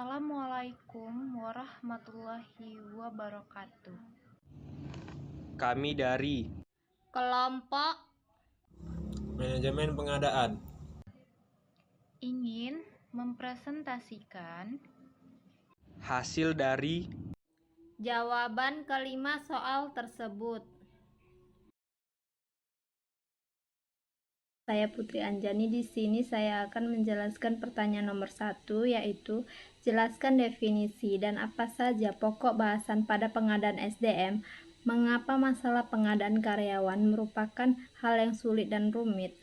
Assalamualaikum warahmatullahi wabarakatuh. Kami dari Kelompok Manajemen Pengadaan ingin mempresentasikan hasil dari jawaban kelima soal tersebut. Saya Putri Anjani. Di sini saya akan menjelaskan pertanyaan nomor 1, yaitu jelaskan definisi dan apa saja pokok bahasan pada pengadaan SDM. Mengapa masalah pengadaan karyawan merupakan hal yang sulit dan rumit?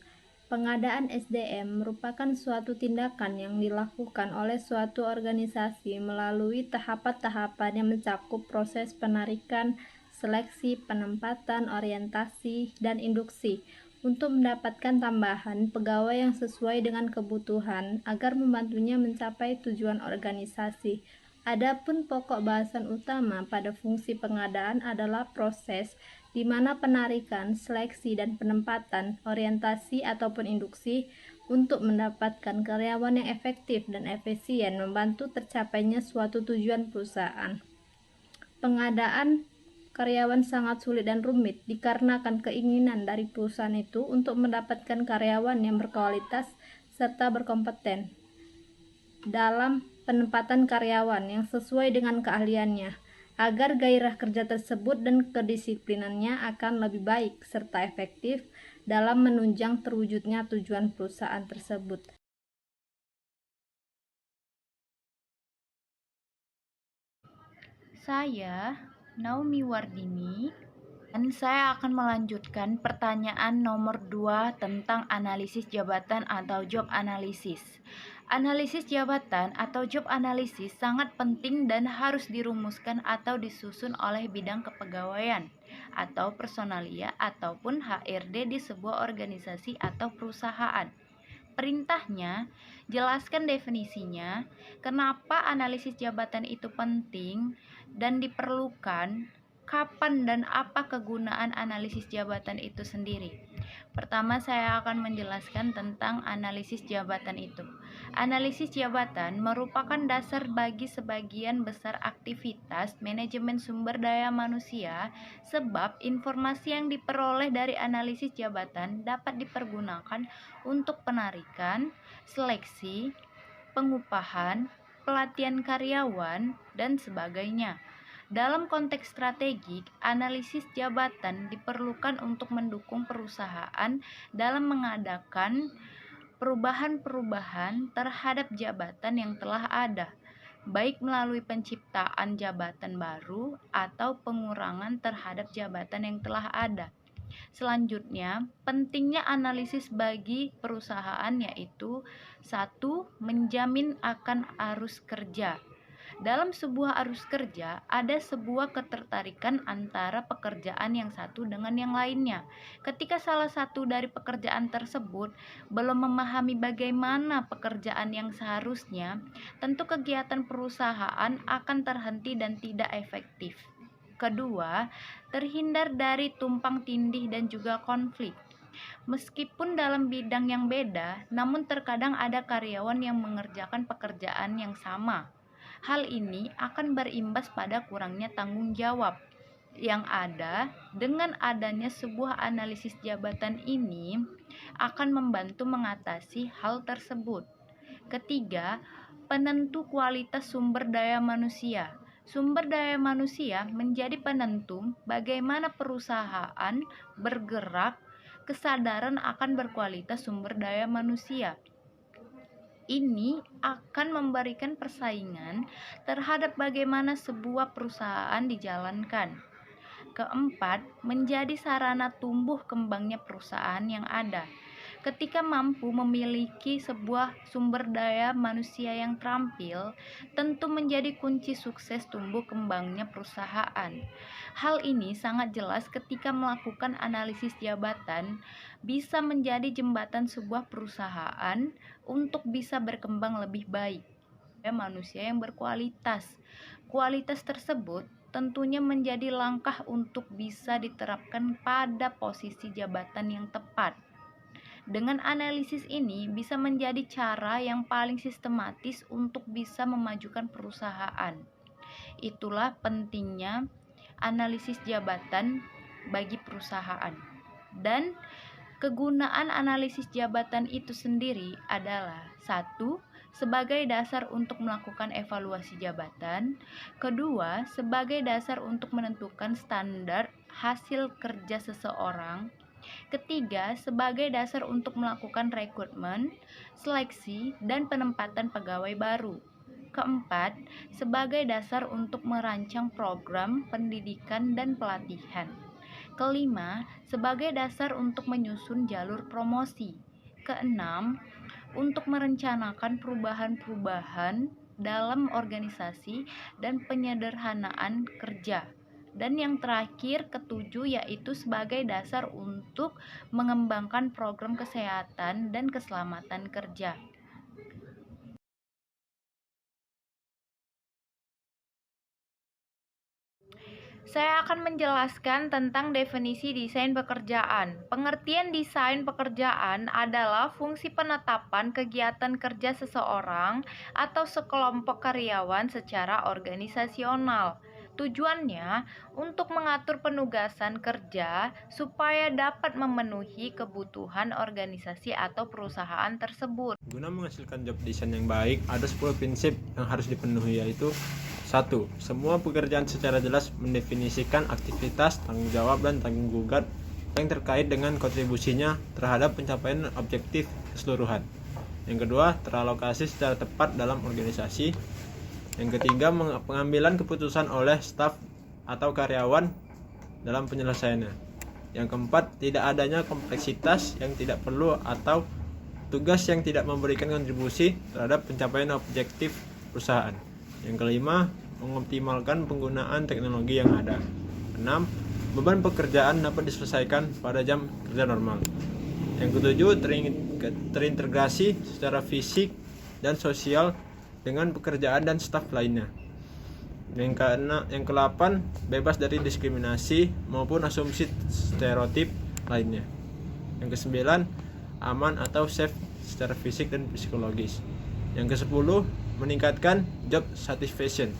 Pengadaan SDM merupakan suatu tindakan yang dilakukan oleh suatu organisasi melalui tahapan-tahapan yang mencakup proses penarikan, seleksi, penempatan, orientasi, dan induksi untuk mendapatkan tambahan pegawai yang sesuai dengan kebutuhan agar membantunya mencapai tujuan organisasi. Adapun pokok bahasan utama pada fungsi pengadaan adalah proses di mana penarikan, seleksi, dan penempatan, orientasi ataupun induksi untuk mendapatkan karyawan yang efektif dan efisien membantu tercapainya suatu tujuan perusahaan. Pengadaan karyawan sangat sulit dan rumit dikarenakan keinginan dari perusahaan itu untuk mendapatkan karyawan yang berkualitas serta berkompeten dalam penempatan karyawan yang sesuai dengan keahliannya, agar gairah kerja tersebut dan kedisiplinannya akan lebih baik serta efektif dalam menunjang terwujudnya tujuan perusahaan tersebut. Saya Naomi Wardini dan saya akan melanjutkan pertanyaan nomor 2 tentang analisis jabatan atau job analysis. Analisis jabatan atau job analysis sangat penting dan harus dirumuskan atau disusun oleh bidang kepegawaian atau personalia ataupun HRD di sebuah organisasi atau perusahaan. Perintahnya, jelaskan definisinya, kenapa analisis jabatan itu penting dan diperlukan, kapan dan apa kegunaan analisis jabatan itu sendiri. Pertama, saya akan menjelaskan tentang analisis jabatan itu. Analisis jabatan merupakan dasar bagi sebagian besar aktivitas manajemen sumber daya manusia, sebab informasi yang diperoleh dari analisis jabatan dapat dipergunakan untuk penarikan, seleksi, pengupahan, pelatihan karyawan, dan sebagainya. Dalam konteks strategik, analisis jabatan diperlukan untuk mendukung perusahaan dalam mengadakan perubahan-perubahan terhadap jabatan yang telah ada, baik melalui penciptaan jabatan baru atau pengurangan terhadap jabatan yang telah ada. Selanjutnya, pentingnya analisis bagi perusahaan yaitu 1. Menjamin akan arus kerja. Dalam sebuah arus kerja, ada sebuah ketertarikan antara pekerjaan yang satu dengan yang lainnya. Ketika salah satu dari pekerjaan tersebut belum memahami bagaimana pekerjaan yang seharusnya, tentu kegiatan perusahaan akan terhenti dan tidak efektif. Kedua, terhindar dari tumpang tindih dan juga konflik. Meskipun dalam bidang yang beda, namun terkadang ada karyawan yang mengerjakan pekerjaan yang sama. Hal ini akan berimbas pada kurangnya tanggung jawab yang ada. Dengan adanya sebuah analisis jabatan ini akan membantu mengatasi hal tersebut. Ketiga, penentu kualitas sumber daya manusia. Sumber daya manusia menjadi penentu bagaimana perusahaan bergerak. Kesadaran akan berkualitas sumber daya manusia ini akan memberikan persaingan terhadap bagaimana sebuah perusahaan dijalankan. Keempat, menjadi sarana tumbuh kembangnya perusahaan yang ada. Ketika mampu memiliki sebuah sumber daya manusia yang terampil, tentu menjadi kunci sukses tumbuh kembangnya perusahaan. Hal ini sangat jelas ketika melakukan analisis jabatan bisa menjadi jembatan sebuah perusahaan untuk bisa berkembang lebih baik. Manusia yang berkualitas. Kualitas tersebut tentunya menjadi langkah untuk bisa diterapkan pada posisi jabatan yang tepat. Dengan analisis ini bisa menjadi cara yang paling sistematis untuk bisa memajukan perusahaan. Itulah pentingnya analisis jabatan bagi perusahaan. Dan kegunaan analisis jabatan itu sendiri adalah: 1. Sebagai dasar untuk melakukan evaluasi jabatan. 2. Sebagai dasar untuk menentukan standar hasil kerja seseorang. 3. Sebagai dasar untuk melakukan rekrutmen, seleksi, dan penempatan pegawai baru. 4. Sebagai dasar untuk merancang program pendidikan dan pelatihan. 5. Sebagai dasar untuk menyusun jalur promosi. 6. Untuk merencanakan perubahan-perubahan dalam organisasi dan penyederhanaan kerja. Dan yang terakhir, 7, yaitu sebagai dasar untuk mengembangkan program kesehatan dan keselamatan kerja. Saya akan menjelaskan tentang definisi desain pekerjaan. Pengertian desain pekerjaan adalah fungsi penetapan kegiatan kerja seseorang atau sekelompok karyawan secara organisasional. Tujuannya untuk mengatur penugasan kerja supaya dapat memenuhi kebutuhan organisasi atau perusahaan tersebut. Guna menghasilkan job design yang baik, ada 10 prinsip yang harus dipenuhi, yaitu: 1. Semua pekerjaan secara jelas mendefinisikan aktivitas, tanggung jawab, dan tanggung jawab yang terkait dengan kontribusinya terhadap pencapaian objektif keseluruhan. Yang kedua, teralokasi secara tepat dalam organisasi. Yang ketiga, pengambilan keputusan oleh staf atau karyawan dalam penyelesaiannya. Yang keempat, tidak adanya kompleksitas yang tidak perlu atau tugas yang tidak memberikan kontribusi terhadap pencapaian objektif perusahaan. Yang kelima, mengoptimalkan penggunaan teknologi yang ada. 6. Beban pekerjaan dapat diselesaikan pada jam kerja normal. Yang ketujuh, terintegrasi secara fisik dan sosial dengan pekerjaan dan staf lainnya. Yang ke-8, bebas dari diskriminasi maupun asumsi stereotip lainnya. Yang ke-9, aman atau safe secara fisik dan psikologis. Yang ke-10, meningkatkan job satisfaction.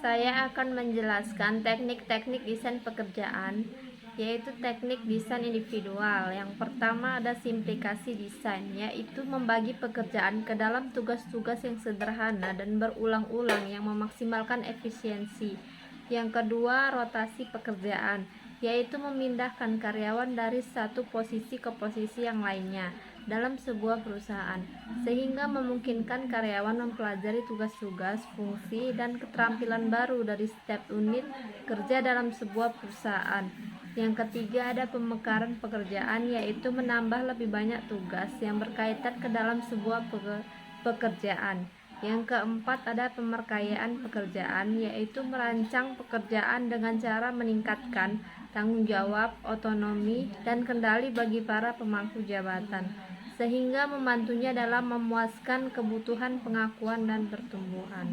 Saya akan menjelaskan teknik-teknik desain pekerjaan, yaitu teknik desain individual. Yang pertama ada simplikasi desain, yaitu membagi pekerjaan ke dalam tugas-tugas yang sederhana dan berulang-ulang yang memaksimalkan efisiensi. Yang kedua, rotasi pekerjaan, yaitu memindahkan karyawan dari satu posisi ke posisi yang lainnya dalam sebuah perusahaan, sehingga memungkinkan karyawan mempelajari tugas-tugas, fungsi, dan keterampilan baru dari setiap unit kerja dalam sebuah perusahaan. Yang ketiga ada pemekaran pekerjaan, yaitu menambah lebih banyak tugas yang berkaitan ke dalam sebuah pekerjaan. Yang keempat ada pemerkayaan pekerjaan, yaitu merancang pekerjaan dengan cara meningkatkan tanggung jawab, otonomi, dan kendali bagi para pemangku jabatan, sehingga membantunya dalam memuaskan kebutuhan pengakuan dan pertumbuhan.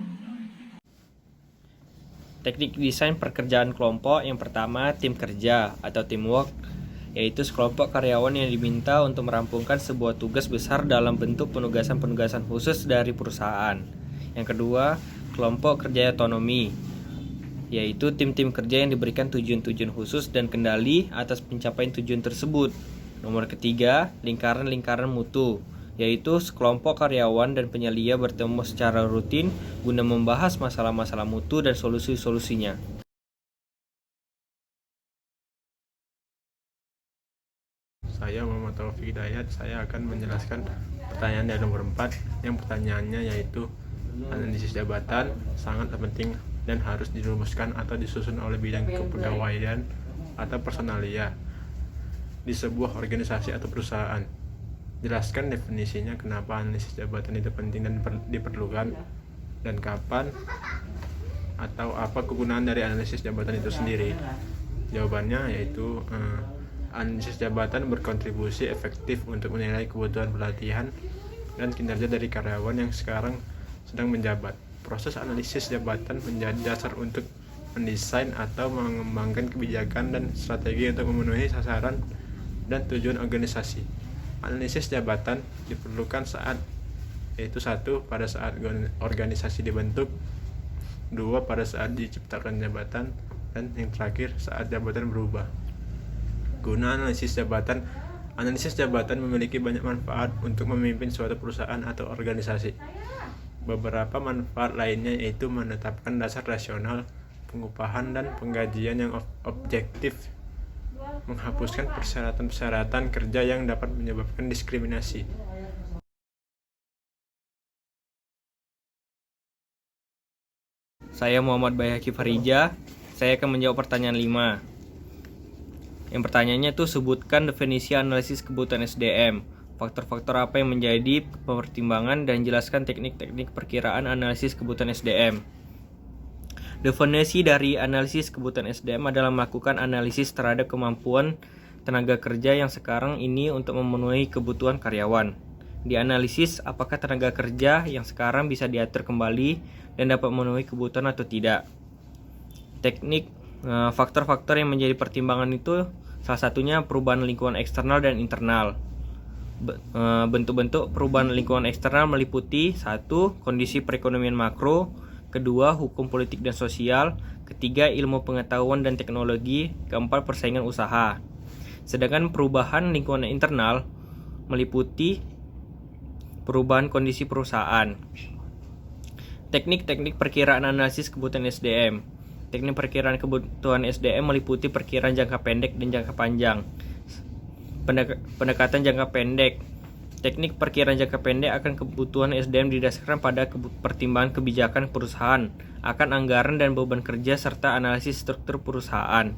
Teknik desain pekerjaan kelompok. Yang pertama, tim kerja atau teamwork, yaitu sekelompok karyawan yang diminta untuk merampungkan sebuah tugas besar dalam bentuk penugasan-penugasan khusus dari perusahaan. Yang kedua, kelompok kerja otonomi, yaitu tim-tim kerja yang diberikan tujuan-tujuan khusus dan kendali atas pencapaian tujuan tersebut. Nomor ketiga, lingkaran-lingkaran mutu, yaitu sekelompok karyawan dan penyelia bertemu secara rutin guna membahas masalah-masalah mutu dan solusi-solusinya. Saya Muhammad Taufik Hidayat. Saya akan menjelaskan pertanyaan dari nomor 4. Yang pertanyaannya yaitu, analisis jabatan sangat penting dan harus dirumuskan atau disusun oleh bidang kepegawaian atau personalia di sebuah organisasi atau perusahaan. Jelaskan definisinya, kenapa analisis jabatan itu penting dan diperlukan, dan kapan atau apa kegunaan dari analisis jabatan itu sendiri. Jawabannya yaitu analisis jabatan berkontribusi efektif untuk menilai kebutuhan pelatihan dan kinerja dari karyawan yang sekarang sedang menjabat. Proses analisis jabatan menjadi dasar untuk mendesain atau mengembangkan kebijakan dan strategi untuk memenuhi sasaran dan tujuan organisasi. Analisis jabatan diperlukan yaitu 1. Pada saat organisasi dibentuk, 2. Pada saat diciptakan jabatan, dan yang terakhir saat jabatan berubah. Guna analisis jabatan memiliki banyak manfaat untuk memimpin suatu perusahaan atau organisasi. Beberapa manfaat lainnya yaitu menetapkan dasar rasional, pengupahan dan penggajian yang objektif, menghapuskan persyaratan-persyaratan kerja yang dapat menyebabkan diskriminasi. Saya Muhammad Bayhaqi Farija. Saya akan menjawab pertanyaan 5. Yang pertanyaannya tuh sebutkan definisi analisis kebutuhan SDM. Faktor-faktor apa yang menjadi pertimbangan dan jelaskan teknik-teknik perkiraan analisis kebutuhan SDM. Definisi dari analisis kebutuhan SDM adalah melakukan analisis terhadap kemampuan tenaga kerja yang sekarang ini untuk memenuhi kebutuhan karyawan. Dianalisis apakah tenaga kerja yang sekarang bisa diatur kembali dan dapat memenuhi kebutuhan atau tidak. Teknik faktor-faktor yang menjadi pertimbangan itu salah satunya perubahan lingkungan eksternal dan internal. Bentuk-bentuk perubahan lingkungan eksternal meliputi 1. Kondisi perekonomian makro, 2. Hukum politik dan sosial, 3. Ilmu pengetahuan dan teknologi, 4. Persaingan usaha. Sedangkan perubahan lingkungan internal meliputi perubahan kondisi perusahaan. Teknik-teknik perkiraan analisis kebutuhan SDM. Teknik perkiraan kebutuhan SDM meliputi perkiraan jangka pendek dan jangka panjang. Pendekatan jangka pendek. Teknik perkiraan jangka pendek akan kebutuhan SDM didasarkan pada pertimbangan kebijakan perusahaan, akan anggaran dan beban kerja serta analisis struktur perusahaan.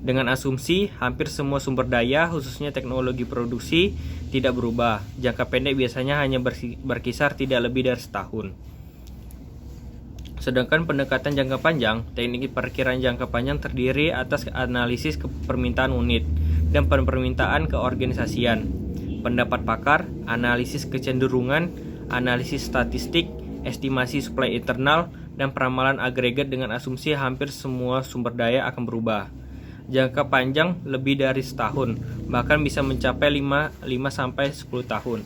Dengan asumsi hampir semua sumber daya, khususnya teknologi produksi, tidak berubah. Jangka pendek biasanya hanya berkisar tidak lebih dari setahun. Sedangkan pendekatan jangka panjang, teknik perkiraan jangka panjang terdiri atas analisis permintaan unit dan permintaan keorganisasian, pendapat pakar, analisis kecenderungan, analisis statistik, estimasi suplai internal, dan peramalan agregat dengan asumsi hampir semua sumber daya akan berubah. Jangka panjang lebih dari setahun, bahkan bisa mencapai 5-10 tahun.